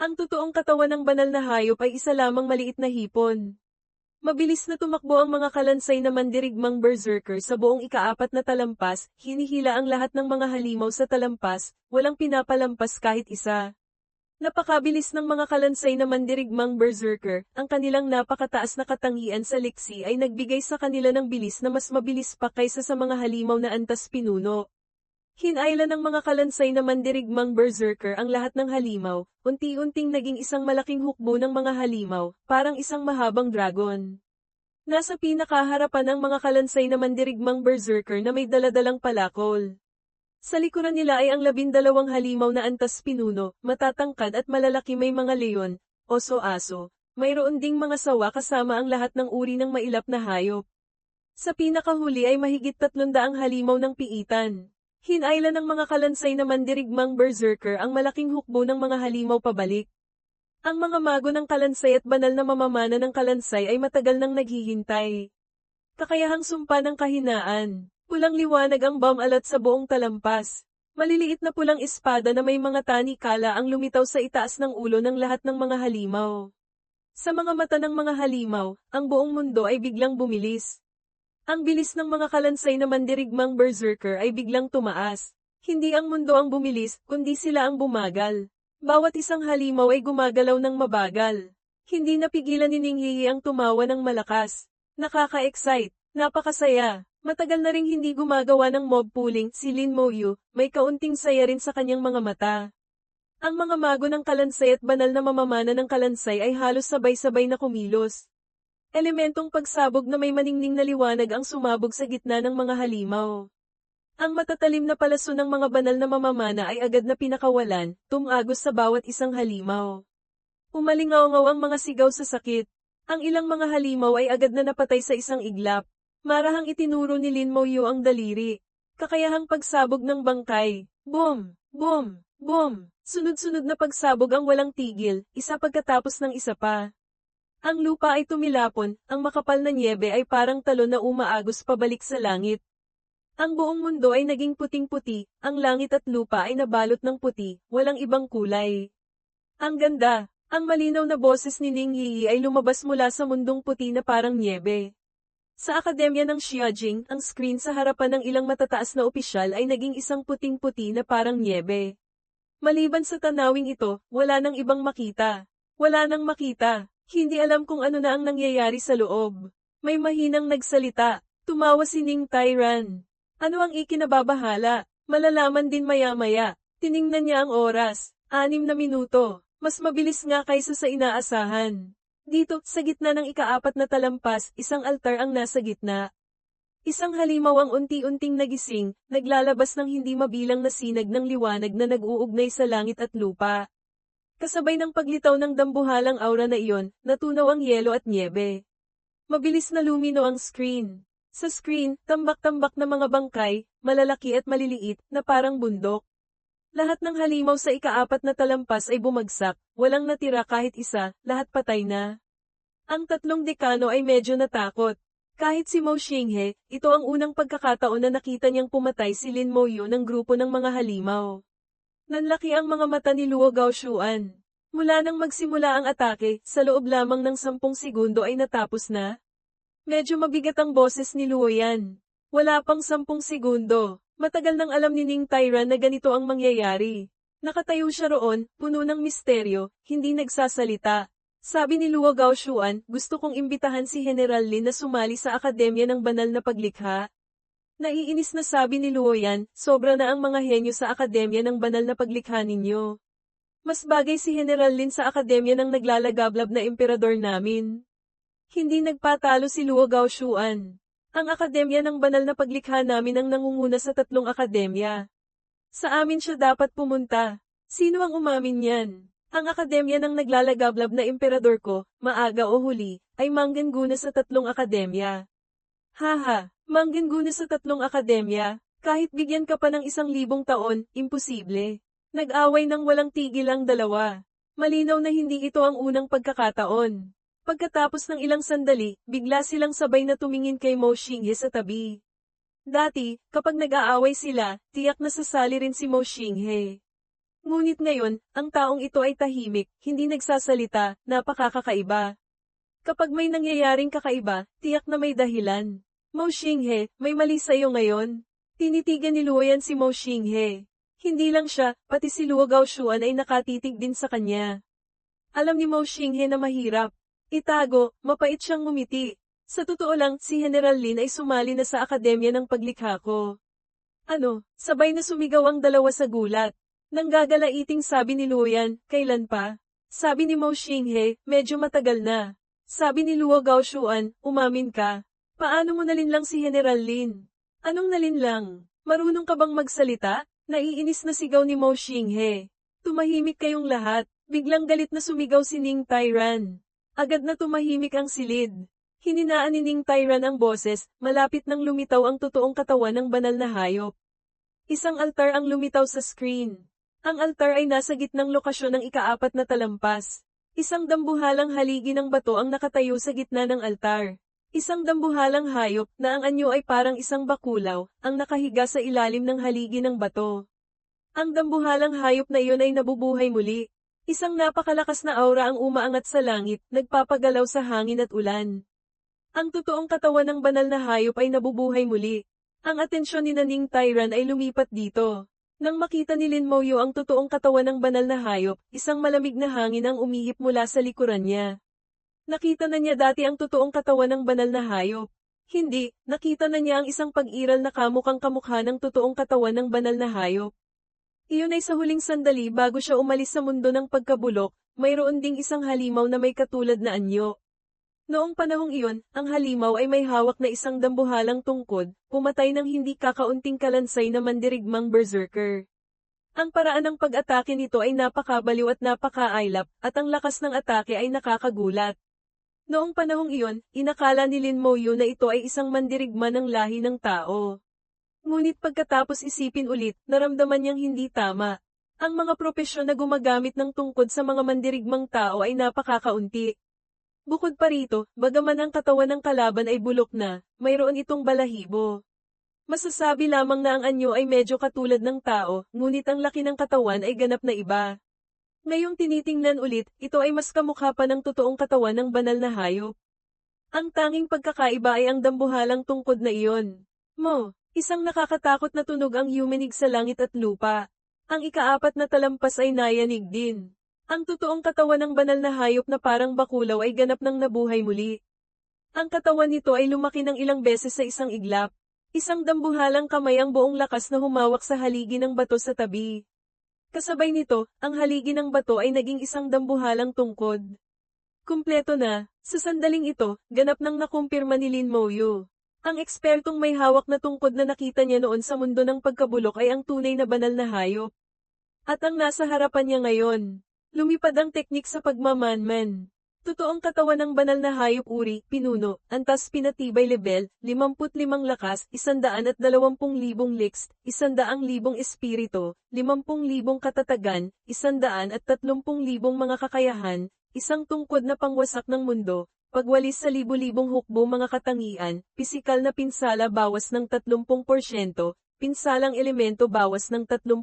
Ang totoong katawan ng banal na hayop ay isa lamang maliit na hipon. Mabilis na tumakbo ang mga kalansay na mandirigmang berserker sa buong ikaapat na talampas, hinihila ang lahat ng mga halimaw sa talampas, walang pinapalampas kahit isa. Napakabilis ng mga kalansay na mandirigmang berserker, ang kanilang napakataas na katangian sa liksi ay nagbigay sa kanila ng bilis na mas mabilis pa kaysa sa mga halimaw na antas pinuno. Hinailan ng mga kalansay na mandirigmang berserker ang lahat ng halimaw, unti-unting naging isang malaking hukbo ng mga halimaw, parang isang mahabang dragon. Nasa pinakaharapan ang mga kalansay na mandirigmang berserker na may daladalang palakol. Sa likuran nila ay ang 12 halimaw na antas pinuno, matatangkad at malalaki, may mga leon, oso-aso, mayroon ding mga sawa kasama ang lahat ng uri ng mailap na hayop. Sa pinakahuli ay mahigit 300 halimaw ng piitan. Hinailan ng mga kalansay na mandirigmang berserker ang malaking hukbo ng mga halimaw pabalik. Ang mga mago ng kalansay at banal na mamamana ng kalansay ay matagal nang naghihintay. Kakayahang sumpa ng kahinaan. Pulang liwanag ang bamalat sa buong talampas. Maliliit na pulang espada na may mga tani-kala ang lumitaw sa itaas ng ulo ng lahat ng mga halimaw. Sa mga mata ng mga halimaw, ang buong mundo ay biglang bumilis. Ang bilis ng mga kalansay na mandirigmang berserker ay biglang tumaas. Hindi ang mundo ang bumilis, kundi sila ang bumagal. Bawat isang halimaw ay gumagalaw ng mabagal. Hindi napigilan ni Ningyi ang tumawa ng malakas. Nakaka-excite, napakasaya. Matagal na ring hindi gumagawa ng mob pooling si Lin Moyu, may kaunting saya rin sa kanyang mga mata. Ang mga mago ng kalansay at banal na mamamana ng kalansay ay halos sabay-sabay na kumilos. Elementong pagsabog na may maningning na liwanag ang sumabog sa gitna ng mga halimaw. Ang matatalim na palaso ng mga banal na mamamana ay agad na pinakawalan, tumagos sa bawat isang halimaw. Umalingaw-ngaw ang mga sigaw sa sakit. Ang ilang mga halimaw ay agad na napatay sa isang iglap. Marahang itinuro ni Lin Moyu ang daliri. Kakayahang pagsabog ng bangkay. Boom! Boom! Boom! Sunod-sunod na pagsabog ang walang tigil, isa pagkatapos ng isa pa. Ang lupa ay tumilapon, ang makapal na nyebe ay parang talon na umaagos pabalik sa langit. Ang buong mundo ay naging puting-puti, ang langit at lupa ay nabalot ng puti, walang ibang kulay. Ang ganda, ang malinaw na boses ni Ning Yi ay lumabas mula sa mundong puti na parang nyebe. Sa akademya ng Xiajing, ang screen sa harapan ng ilang matataas na opisyal ay naging isang puting-puti na parang nyebe. Maliban sa tanawing ito, wala nang ibang makita. Wala nang makita. Hindi alam kung ano na ang nangyayari sa loob. May mahinang nagsalita. Tumawa si Ning Tairan. Ano ang ikinababahala? Malalaman din maya-maya. Tiningnan niya ang oras. 6 na minuto. Mas mabilis nga kaysa sa inaasahan. Dito, sa gitna ng ikaapat na talampas, isang altar ang nasa gitna. Isang halimaw ang unti-unting nagising, naglalabas ng hindi mabilang na sinag ng liwanag na nag-uugnay sa langit at lupa. Kasabay ng paglitaw ng dambuhalang aura na iyon, natunaw ang yelo at nyebe. Mabilis na lumino ang screen. Sa screen, tambak-tambak na mga bangkay, malalaki at maliliit, na parang bundok. Lahat ng halimaw sa ikaapat na talampas ay bumagsak, walang natira kahit isa, lahat patay na. Ang 3 dekano ay medyo natakot. Kahit si Mo Xinghe, ito ang unang pagkakataon na nakita niyang pumatay si Lin Moyu ng grupo ng mga halimaw. Nanlaki ang mga mata ni Luo Gaoshuan. Mula nang magsimula ang atake, sa loob lamang ng 10 segundo ay natapos na. Medyo mabigat ang boses ni Luo yan. Wala pang 10 segundo. Matagal nang alam ni Ning Tairan na ganito ang mangyayari. Nakatayo siya roon, puno ng misteryo, hindi nagsasalita. Sabi ni Luo Gaoshuan, gusto kong imbitahan si General Lin na sumali sa Akademya ng Banal na Paglikha. Naiinis na sabi ni Luo yan, sobra na ang mga henyo sa Akademya ng Banal na Paglikha ninyo. Mas bagay si General Lin sa Akademya ng naglalagablab na emperador namin. Hindi nagpatalo si Luo Gaoshuan. Ang Akademya ng Banal na Paglikha namin ang nangunguna sa 3 akademya. Sa amin siya dapat pumunta. Sino ang umamin yan? Ang Akademya ng naglalagablab na emperador ko, maaga o huli, ay manggana sa 3 akademya. Haha, manggana sa 3 akademya, kahit bigyan ka pa ng 1,000 taon, imposible. Nag-away ng walang tigil ang dalawa. Malinaw na hindi ito ang unang pagkakataon. Pagkatapos ng ilang sandali, bigla silang sabay na tumingin kay Mo Xinghe sa tabi. Dati, kapag nag-aaway sila, tiyak na sasali rin si Mo Xinghe. Ngunit ngayon, ang taong ito ay tahimik, hindi nagsasalita, napakakaiba. Kapag may nangyayaring kakaiba, tiyak na may dahilan. Mo Xinghe, may mali sa'yo ngayon. Tinitigan ni Luoyan si Mo Xinghe. Hindi lang siya, pati si Luo Gaoshuan ay nakatitig din sa kanya. Alam ni Mo Xinghe na mahirap. Itago, mapait siyang ngumiti. Sa totoo lang, si General Lin ay sumali na sa Akademya ng Paglikha ko. Ano, sabay na sumigaw ang dalawa sa gulat. Nanggagalaiting sabi ni Luoyan, kailan pa? Sabi ni Mo Xinghe, medyo matagal na. Sabi ni Luo Gaoshuan, umamin ka. Paano mo nalinlang si General Lin? Anong nalinlang? Marunong ka bang magsalita? Naiinis na sigaw ni Mo Xinghe. Tumahimik kayong lahat. Biglang galit na sumigaw si Ning Tairan. Agad na tumahimik ang silid. Hininaan ni Ning Tairan ang boses, malapit nang lumitaw ang totoong katawan ng banal na hayop. Isang altar ang lumitaw sa screen. Ang altar ay nasa gitnang lokasyon ng ika-4 na talampas. Isang dambuhalang haligi ng bato ang nakatayo sa gitna ng altar. Isang dambuhalang hayop na ang anyo ay parang isang bakulaw, ang nakahiga sa ilalim ng haligi ng bato. Ang dambuhalang hayop na iyon ay nabubuhay muli. Isang napakalakas na aura ang umaangat sa langit, nagpapagalaw sa hangin at ulan. Ang totoong katawan ng banal na hayop ay nabubuhay muli. Ang atensyon ni Ning Tairan ay lumipat dito. Nang makita ni Lin Moyo ang totoong katawan ng banal na hayop, isang malamig na hangin ang umihip mula sa likuran niya. Nakita na niya dati ang totoong katawan ng banal na hayop. Hindi, nakita na niya ang isang pag-iral na kamukhang kamukha ng totoong katawan ng banal na hayop. Iyon ay sa huling sandali bago siya umalis sa mundo ng pagkabulok, mayroon ding isang halimaw na may katulad na anyo. Noong panahong iyon, ang halimaw ay may hawak na isang dambuhalang tungkod, pumatay ng hindi kakaunting kalansay na mandirigmang berserker. Ang paraan ng pag-atake nito ay napakabaliw at napakaaylap, at ang lakas ng atake ay nakakagulat. Noong panahong iyon, inakala ni Lin Moyu na ito ay isang mandirigma ng lahi ng tao. Ngunit pagkatapos isipin ulit, naramdaman niyang hindi tama. Ang mga propesyon na gumagamit ng tungkod sa mga mandirigmang tao ay napakakaunti. Bukod pa rito, bagaman ang katawan ng kalaban ay bulok na, mayroon itong balahibo. Masasabi lamang na ang anyo ay medyo katulad ng tao, ngunit ang laki ng katawan ay ganap na iba. Ngayong tinitingnan ulit, ito ay mas kamukha pa ng totoong katawan ng banal na hayop. Ang tanging pagkakaiba ay ang dambuhalang tungkod na iyon. Mo, isang nakakatakot na tunog ang yuminig sa langit at lupa. Ang ika-4 na talampas ay nayanig din. Ang totoong katawan ng banal na hayop na parang bakulaw ay ganap ng nabuhay muli. Ang katawan nito ay lumaki ng ilang beses sa isang iglap. Isang dambuhalang kamay ang buong lakas na humawak sa haligi ng bato sa tabi. Kasabay nito, ang haligi ng bato ay naging isang dambuhalang tungkod. Kumpleto na, sa sandaling ito, ganap nang nakumpirma ni Lin Moyu. Ang ekspertong may hawak na tungkod na nakita niya noon sa mundo ng pagkabulok ay ang tunay na banal na hayop. At ang nasa harapan niya ngayon. Lumipad ang teknik sa pagmamanman. Totoong katawan ng banal na hayop uri, pinuno, antas pinatibay level, 55 lakas, 120,000 liks, 100,000 espiritu, 50,000 katatagan, 130,000 mga kakayahan, isang tungkod na pangwasak ng mundo, pagwalis sa libu-libong hukbo mga katangian, pisikal na pinsala bawas ng 30%, pinsalang elemento bawas ng 30%,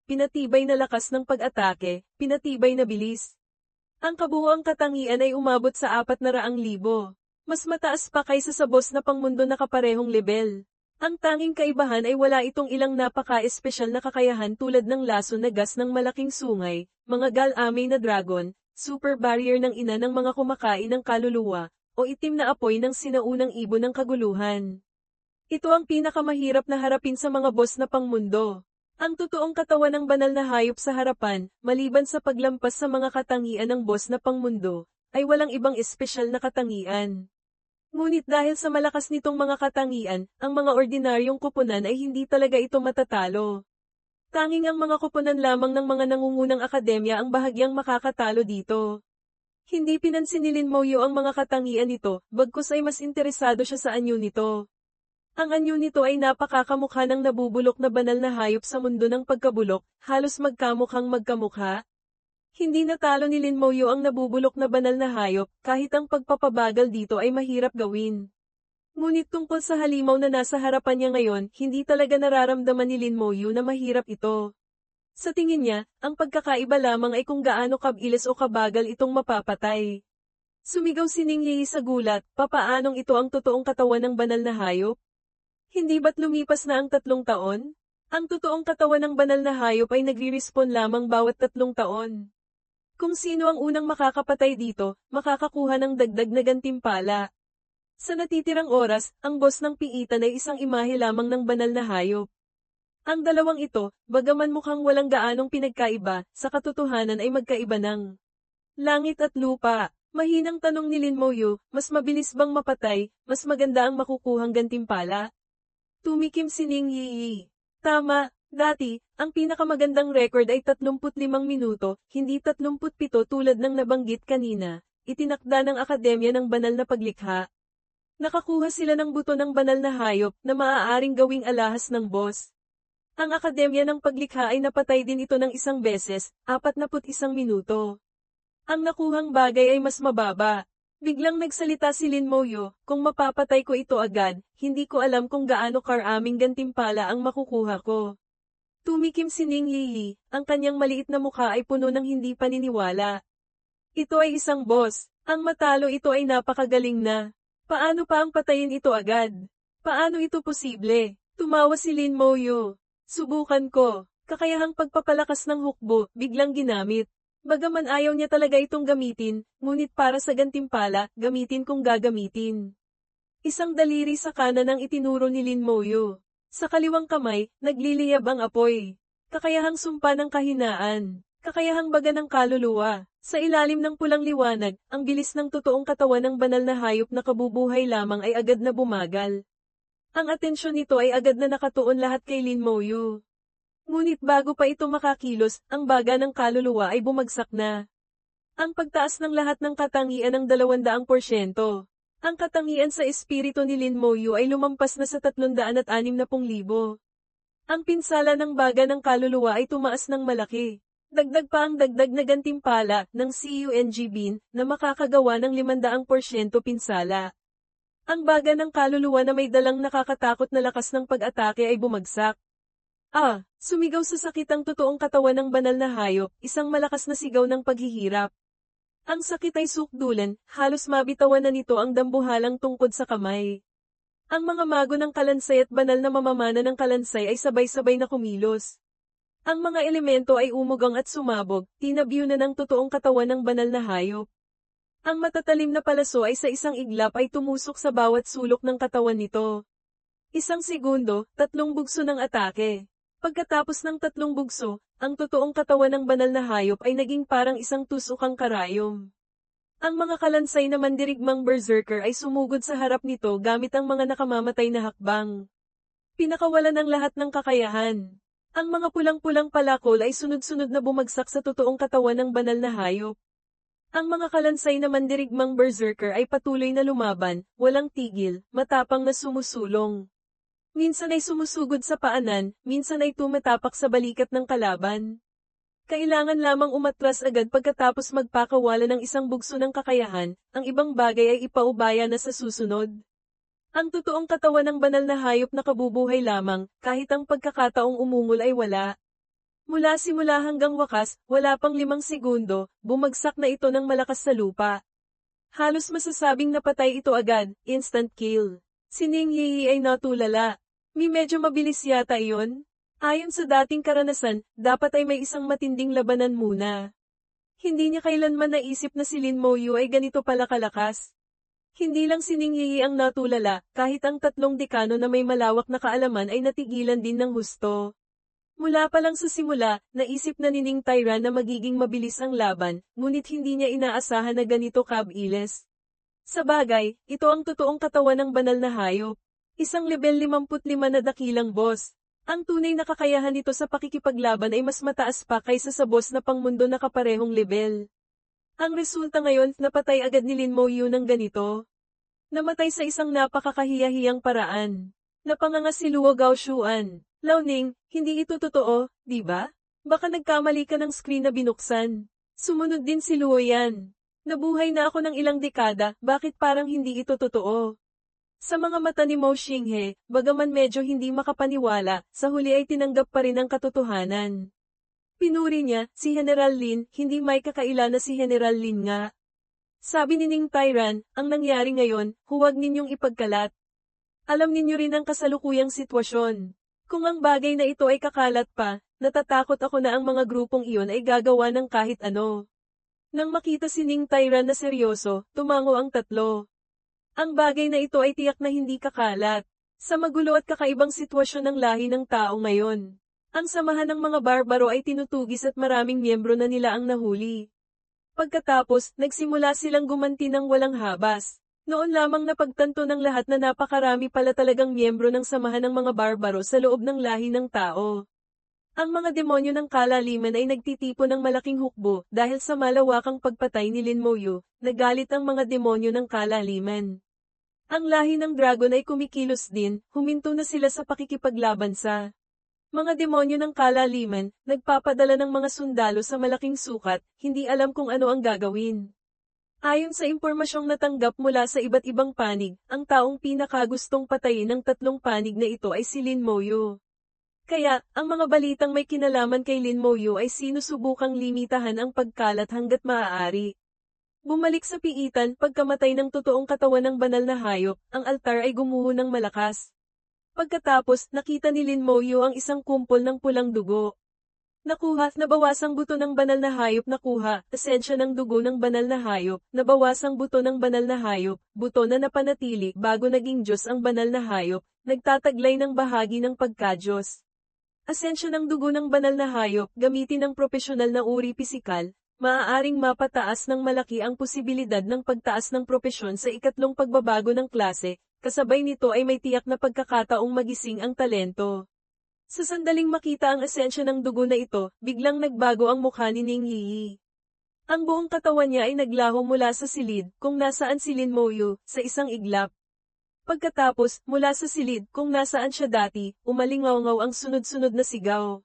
pinatibay na lakas ng pag-atake, pinatibay na bilis. Ang kabuuang katangian ay umabot sa 400,000. Mas mataas pa kaysa sa boss na pangmundo na kaparehong level. Ang tanging kaibahan ay wala itong ilang napaka-espesyal na kakayahan tulad ng laso na gas ng malaking sungay, mga gal-amay na dragon, super barrier ng ina ng mga kumakain ng kaluluwa, o itim na apoy ng sinaunang ibon ng kaguluhan. Ito ang pinakamahirap na harapin sa mga boss na pangmundo. Ang totoong katawan ng banal na hayop sa harapan, maliban sa paglampas sa mga katangian ng boss na pangmundo, ay walang ibang espesyal na katangian. Ngunit dahil sa malakas nitong mga katangian, ang mga ordinaryong kupunan ay hindi talaga ito matatalo. Tanging ang mga kupunan lamang ng mga nangungunang akademya ang bahagyang makakatalo dito. Hindi pinansin ni Lin Moyo ang mga katangian nito, bagkus ay mas interesado siya sa anyo nito. Ang anyo nito ay napakakamukha ng nabubulok na banal na hayop sa mundo ng pagkabulok, halos magkamukhang magkamukha. Hindi natalo ni Lin Moyo ang nabubulok na banal na hayop, kahit ang pagpapabagal dito ay mahirap gawin. Ngunit tungkol sa halimaw na nasa harapan niya ngayon, hindi talaga nararamdaman ni Lin Moyo na mahirap ito. Sa tingin niya, ang pagkakaiba lamang ay kung gaano kabilis o kabagal itong mapapatay. Sumigaw si Ning Yi sa gulat, papaanong ito ang totoong katawan ng banal na hayop? Hindi ba't lumipas na ang 3 taon? Ang totoong katawan ng banal na hayop ay nagre-respawn lamang bawat 3 taon. Kung sino ang unang makakapatay dito, makakakuha ng dagdag na gantimpala. Sa natitirang oras, ang boss ng piitan ay isang imahe lamang ng banal na hayop. Ang dalawang ito, bagaman mukhang walang gaanong pinagkaiba, sa katotohanan ay magkaiba ng langit at lupa. Mahinang tanong ni Lin Moyu, mas mabilis bang mapatay, mas maganda ang makukuhang gantimpala? Tumikim si Ning Yi. Tama, dati, ang pinakamagandang record ay 35 minuto, hindi 37 tulad ng nabanggit kanina. Itinakda ng Akademya ng Banal na Paglikha. Nakakuha sila ng buto ng banal na hayop na maaaring gawing alahas ng boss. Ang Akademya ng Paglikha ay napatay din ito ng 1 beses, 41 minuto. Ang nakuhang bagay ay mas mababa. Biglang nagsalita si Lin Moyu, kung mapapatay ko ito agad, hindi ko alam kung gaano karaming gantimpala ang makukuha ko. Tumikim si Ning Yi, ang kanyang maliit na mukha ay puno ng hindi paniniwala. Ito ay isang boss, ang matalo ito ay napakagaling na. Paano pa ang patayin ito agad? Paano ito posible? Tumawa si Lin Moyu. Subukan ko. Kakayahang pagpapalakas ng hukbo, biglang ginamit. Bagaman ayaw niya talaga itong gamitin, ngunit para sa gantimpala, gamitin kung gagamitin. Isang daliri sa kanan ang itinuro ni Lin Moyu. Sa kaliwang kamay, nagliliyab ang apoy. Kakayahang sumpa ng kahinaan. Kakayahang baga ng kaluluwa. Sa ilalim ng pulang liwanag, ang bilis ng totoong katawan ng banal na hayop na kabubuhay lamang ay agad na bumagal. Ang atensyon nito ay agad na nakatuon lahat kay Lin Moyu. Ngunit bago pa ito makakilos, ang baga ng kaluluwa ay bumagsak na. Ang pagtaas ng lahat ng katangian ng 200%. Ang katangian sa espiritu ni Lin Moyu ay lumampas na sa 360,000. Ang pinsala ng baga ng kaluluwa ay tumaas ng malaki. Dagdag pa ang dagdag na gantimpala ng CUNG Bin na makakagawa ng 500% pinsala. Ang baga ng kaluluwa na may dalang nakakatakot na lakas ng pag-atake ay bumagsak. Sumigaw sa sakit ang totoong katawan ng banal na hayop, isang malakas na sigaw ng paghihirap. Ang sakit ay sukdulan, halos mabitawan na nito ang dambuhalang tungkod sa kamay. Ang mga mago ng kalansay at banal na mamamana ng kalansay ay sabay-sabay na kumilos. Ang mga elemento ay umugang at sumabog, tinabyo na ng totoong katawan ng banal na hayop. Ang matatalim na palaso ay sa isang iglap ay tumusok sa bawat sulok ng katawan nito. 1 segundo, 3 bugso ng atake. Pagkatapos ng 3 bugso, ang totoong katawan ng banal na hayop ay naging parang isang tusukang karayom. Ang mga kalansay na mandirigmang berserker ay sumugod sa harap nito gamit ang mga nakamamatay na hakbang. Pinakawalan ng lahat ng kakayahan. Ang mga pulang-pulang palakol ay sunod-sunod na bumagsak sa totoong katawan ng banal na hayop. Ang mga kalansay na mandirigmang berserker ay patuloy na lumaban, walang tigil, matapang na sumusulong. Minsan ay sumusugod sa paanan, minsan ay tumatapak sa balikat ng kalaban. Kailangan lamang umatras agad pagkatapos magpakawala ng 1 bugso ng kakayahan, ang ibang bagay ay ipaubaya na sa susunod. Ang totoong katawan ng banal na hayop na kabubuhay lamang, kahit ang pagkakataong umungol ay wala. Mula simula hanggang wakas, wala pang 5 segundo, bumagsak na ito ng malakas sa lupa. Halos masasabing napatay ito agad, instant kill. Si Ning Yi ay natulala. Medyo mabilis yata iyon. Ayon sa dating karanasan, dapat ay may isang matinding labanan muna. Hindi niya kailanman naisip na si Lin Moyu ay ganito pala kalakas. Hindi lang si Ning Yi ang natulala, kahit ang 3 dekano na may malawak na kaalaman ay natigilan din ng husto. Mula pa lang sa simula, naisip na ni Ning Tyran na magiging mabilis ang laban, ngunit hindi niya inaasahan na ganito kabilis. Sa bagay, ito ang totoong katawan ng banal na hayop. Isang level 55 na dakilang boss. Ang tunay na kakayahan nito sa pakikipaglaban ay mas mataas pa kaysa sa boss na pangmundo na kaparehong level. Ang resulta ngayon, napatay agad ni Lin Moyu ng ganito. Namatay sa isang napakakahiyahiyang paraan. Napanganga si Luo Gaoshuan. Launing, hindi ito totoo, di ba? Baka nagkamali ka ng screen na binuksan. Sumunod din si Luo yan. Nabuhay na ako ng ilang dekada, bakit parang hindi ito totoo? Sa mga mata ni Mo Xinghe, bagaman medyo hindi makapaniwala, sa huli ay tinanggap pa rin ang katotohanan. Pinuri niya, si General Lin, hindi may kakaila na si General Lin nga. Sabi ni Ning Tyran, ang nangyari ngayon, huwag ninyong ipagkalat. Alam ninyo rin ang kasalukuyang sitwasyon. Kung ang bagay na ito ay kakalat pa, natatakot ako na ang mga grupong iyon ay gagawa ng kahit ano. Nang makita si Ning Tyran na seryoso, tumango ang tatlo. Ang bagay na ito ay tiyak na hindi kakalat. Sa magulo at kakaibang sitwasyon ng lahi ng tao ngayon. Ang samahan ng mga barbaro ay tinutugis at maraming miyembro na nila ang nahuli. Pagkatapos, nagsimula silang gumanti ng walang habas. Noon lamang napagtanto ng lahat na napakarami pala talagang miyembro ng samahan ng mga barbaro sa loob ng lahi ng tao. Ang mga demonyo ng kalaliman ay nagtitipon ng malaking hukbo dahil sa malawakang pagpatay ni Lin Moyu, nagalit ang mga demonyo ng kalaliman. Ang lahi ng dragon ay kumikilos din, huminto na sila sa pakikipaglaban sa mga demonyo ng kalaliman, nagpapadala ng mga sundalo sa malaking sukat, hindi alam kung ano ang gagawin. Ayon sa impormasyong natanggap mula sa iba't ibang panig, ang taong pinakagustong patayin ng tatlong panig na ito ay si Lin Moyu. Kaya, ang mga balitang may kinalaman kay Lin Moyu ay sinusubukang limitahan ang pagkalat hanggat maaari. Bumalik sa piitan, pagkamatay ng totoong katawan ng banal na hayop, ang altar ay gumuho ng malakas. Pagkatapos, nakita ni Lin Moyu ang isang kumpol ng pulang dugo. Nakuha, nabawasang buto ng banal na hayop nakuha, esensya ng dugo ng banal na hayop, nabawasang buto ng banal na hayop, buto na napanatili bago naging Diyos ang banal na hayop, nagtataglay ng bahagi ng pagka-Diyos. Esensya ng dugo ng banal na hayop, gamitin ng propesyonal na uri pisikal, maaaring mapataas ng malaki ang posibilidad ng pagtaas ng propesyon sa ikatlong pagbabago ng klase. Kasabay nito ay may tiyak na pagkakataong magising ang talento. Sa sandaling makita ang esensya ng dugo na ito, biglang nagbago ang mukha ni Ning Yi. Ang buong katawan niya ay naglaho mula sa silid, kung nasaan si Lin Moyu, sa isang iglap. Pagkatapos, mula sa silid, kung nasaan siya dati, umalingaw-ngaw ang sunod-sunod na sigaw.